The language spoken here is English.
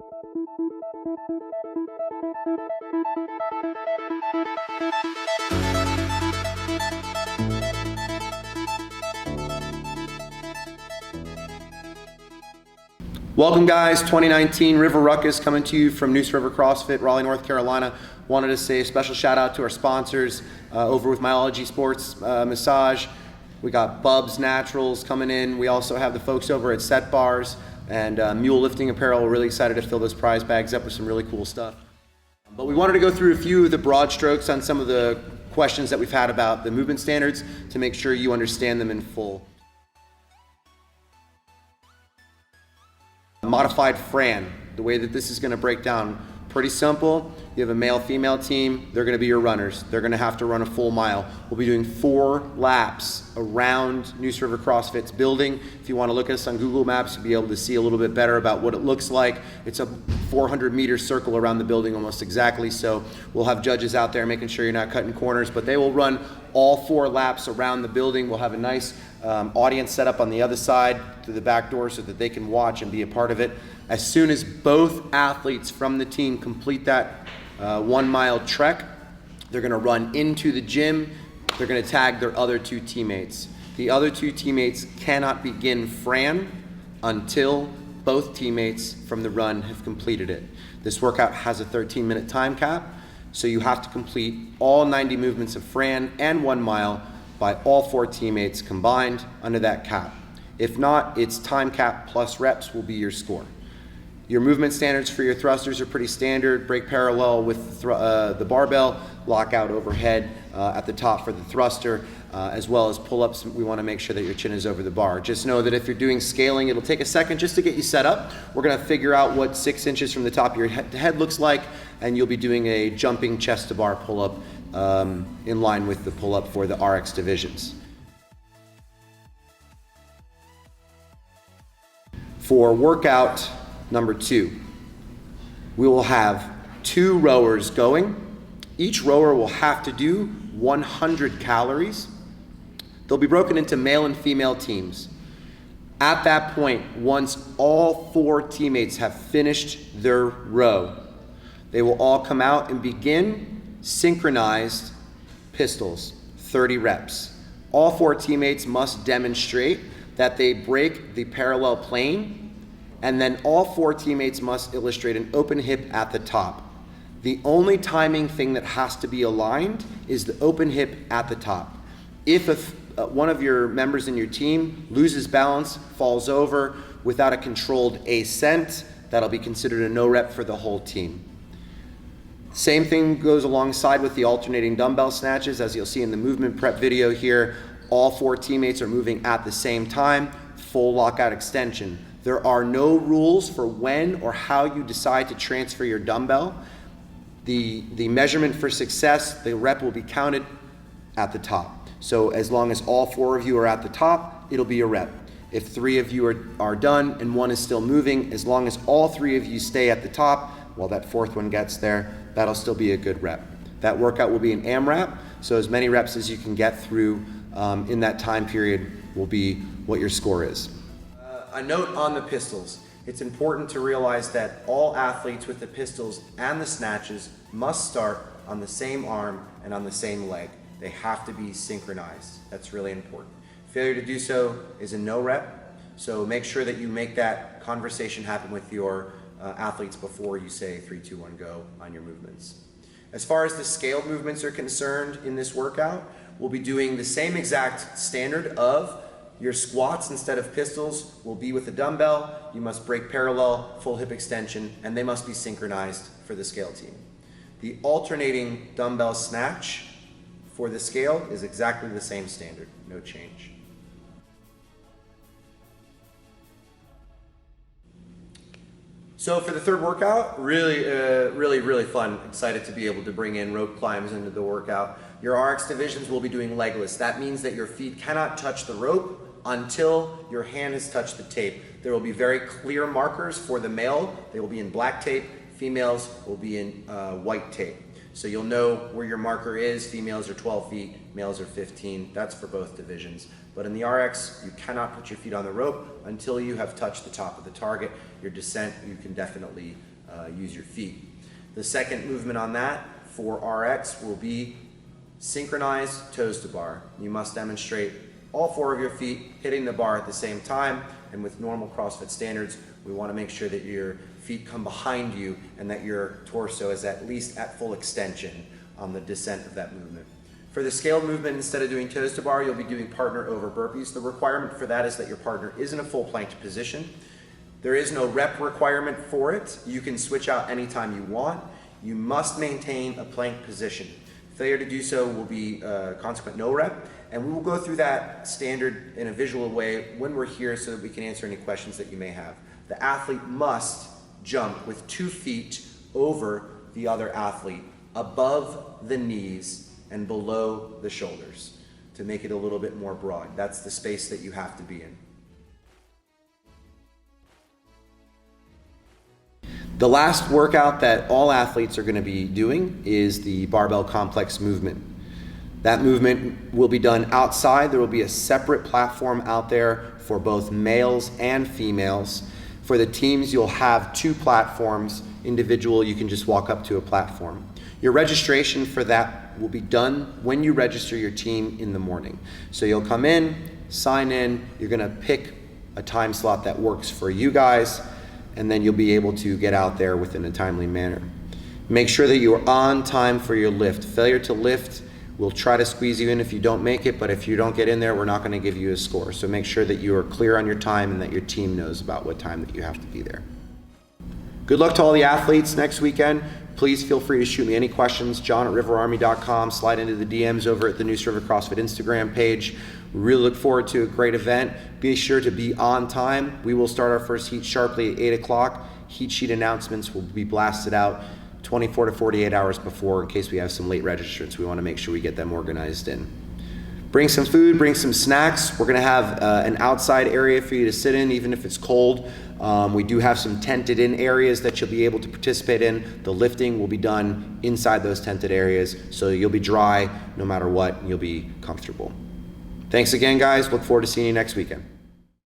Welcome guys, 2019 River Ruckus coming to you from Neuse River CrossFit, Raleigh, North Carolina. Wanted to say a special shout out to our sponsors over with Myology Sports Massage. We got Bubs Naturals coming in. We also have the folks over at Set Bars and Mule Lifting Apparel. We're really excited to fill those prize bags up with some really cool stuff. But we wanted to go through a few of the broad strokes on some of the questions that we've had about the movement standards to make sure you understand them in full. Modified Fran, the way that this is going to break down, pretty simple. You have a male-female team, they're going to be your runners. They're going to have to run a full mile. We'll be doing 4 laps around Neuse River CrossFit's building. If you want to look at us on Google Maps, you'll be able to see a little bit better about what it looks like. It's a 400-meter circle around the building almost exactly, so we'll have judges out there making sure you're not cutting corners, but they will run all 4 laps around the building. We'll have a nice audience set up on the other side through the back door so that they can watch and be a part of it. As soon as both athletes from the team complete that 1 mile trek, they're going to run into the gym. They're going to tag their other 2 teammates. The other 2 teammates cannot begin Fran until both teammates from the run have completed it. This workout has a 13-minute time cap, so you have to complete all 90 movements of Fran and 1 mile by all 4 teammates combined under that cap. If not, it's time cap plus reps will be your score. Your movement standards for your thrusters are pretty standard. Break parallel with the barbell, lock out overhead at the top for the thruster, as well as pull-ups. We want to make sure that your chin is over the bar. Just know that if you're doing scaling, it'll take a second just to get you set up. We're going to figure out what 6 inches from the top of your head looks like, and you'll be doing a jumping chest to bar pull-up in line with the pull-up for the RX divisions. For workout number 2, we will have 2 rowers going. Each rower will have to do 100 calories. They'll be broken into male and female teams. At that point, once all 4 teammates have finished their row, they will all come out and begin synchronized pistols, 30 reps. All 4 teammates must demonstrate that they break the parallel plane, and then all 4 teammates must illustrate an open hip at the top. The only timing thing that has to be aligned is the open hip at the top. If one of your members in your team loses balance, falls over without a controlled ascent, that'll be considered a no rep for the whole team. Same thing goes alongside with the alternating dumbbell snatches. As you'll see in the movement prep video here, all 4 teammates are moving at the same time, full lockout extension. There are no rules for when or how you decide to transfer your dumbbell. The measurement for success, the rep will be counted at the top. So as long as all 4 of you are at the top, it'll be a rep. If 3 of you are done and 1 is still moving, as long as all 3 of you stay at the top, while that 4th one gets there, that'll still be a good rep. That workout will be an AMRAP, so as many reps as you can get through in that time period will be what your score is. A note on the pistols. It's important to realize that all athletes with the pistols and the snatches must start on the same arm and on the same leg. They have to be synchronized. That's really important. Failure to do so is a no rep, so make sure that you make that conversation happen with your athletes before you say 3, 2, 1, go on your movements. As far as the scaled movements are concerned in this workout, we'll be doing the same exact standard of your squats instead of pistols will be with a dumbbell. You must break parallel, full hip extension, and they must be synchronized for the scale team. The alternating dumbbell snatch for the scale is exactly the same standard, no change. So for the 3rd workout, really fun. Excited to be able to bring in rope climbs into the workout. Your RX divisions will be doing legless. That means that your feet cannot touch the rope until your hand has touched the tape. There will be very clear markers for the male. They will be in black tape. Females will be in white tape. So you'll know where your marker is. Females are 12 feet, males are 15. That's for both divisions. But in the RX, you cannot put your feet on the rope until you have touched the top of the target. Your descent, you can definitely use your feet. The second movement on that for RX will be synchronized toes to bar. You must demonstrate all 4 of your feet hitting the bar at the same time, and with normal CrossFit standards, we want to make sure that your feet come behind you and that your torso is at least at full extension on the descent of that movement. For the scaled movement, instead of doing toes to bar, you'll be doing partner over burpees. The requirement for that is that your partner is in a full planked position. There is no rep requirement for it. You can switch out anytime you want. You must maintain a plank position. Failure to do so will be consequent no rep, and we will go through that standard in a visual way when we're here so that we can answer any questions that you may have. The athlete must jump with 2 feet over the other athlete, above the knees and below the shoulders, to make it a little bit more broad. That's the space that you have to be in. The last workout that all athletes are going to be doing is the barbell complex movement. That movement will be done outside. There will be a separate platform out there for both males and females. For the teams, you'll have 2 platforms. Individual, you can just walk up to a platform. Your registration for that will be done when you register your team in the morning. So you'll come in, sign in, you're going to pick a time slot that works for you guys, and then you'll be able to get out there within a timely manner. Make sure that you are on time for your lift. Failure to lift, we'll try to squeeze you in if you don't make it, but if you don't get in there, we're not going to give you a score. So make sure that you are clear on your time and that your team knows about what time that you have to be there. Good luck to all the athletes next weekend. Please feel free to shoot me any questions, john@riverarmy.com, slide into the DMs over at the Neuse River CrossFit Instagram page. We really look forward to a great event. Be sure to be on time. We will start our first heat sharply at 8 o'clock. Heat sheet announcements will be blasted out 24 to 48 hours before in case we have some late registrants. We want to make sure we get them organized in. Bring some food, bring some snacks. We're going to have an outside area for you to sit in, even if it's cold. We do have some tented in areas that you'll be able to participate in. The lifting will be done inside those tented areas, so you'll be dry no matter what, and you'll be comfortable. Thanks again, guys. Look forward to seeing you next weekend.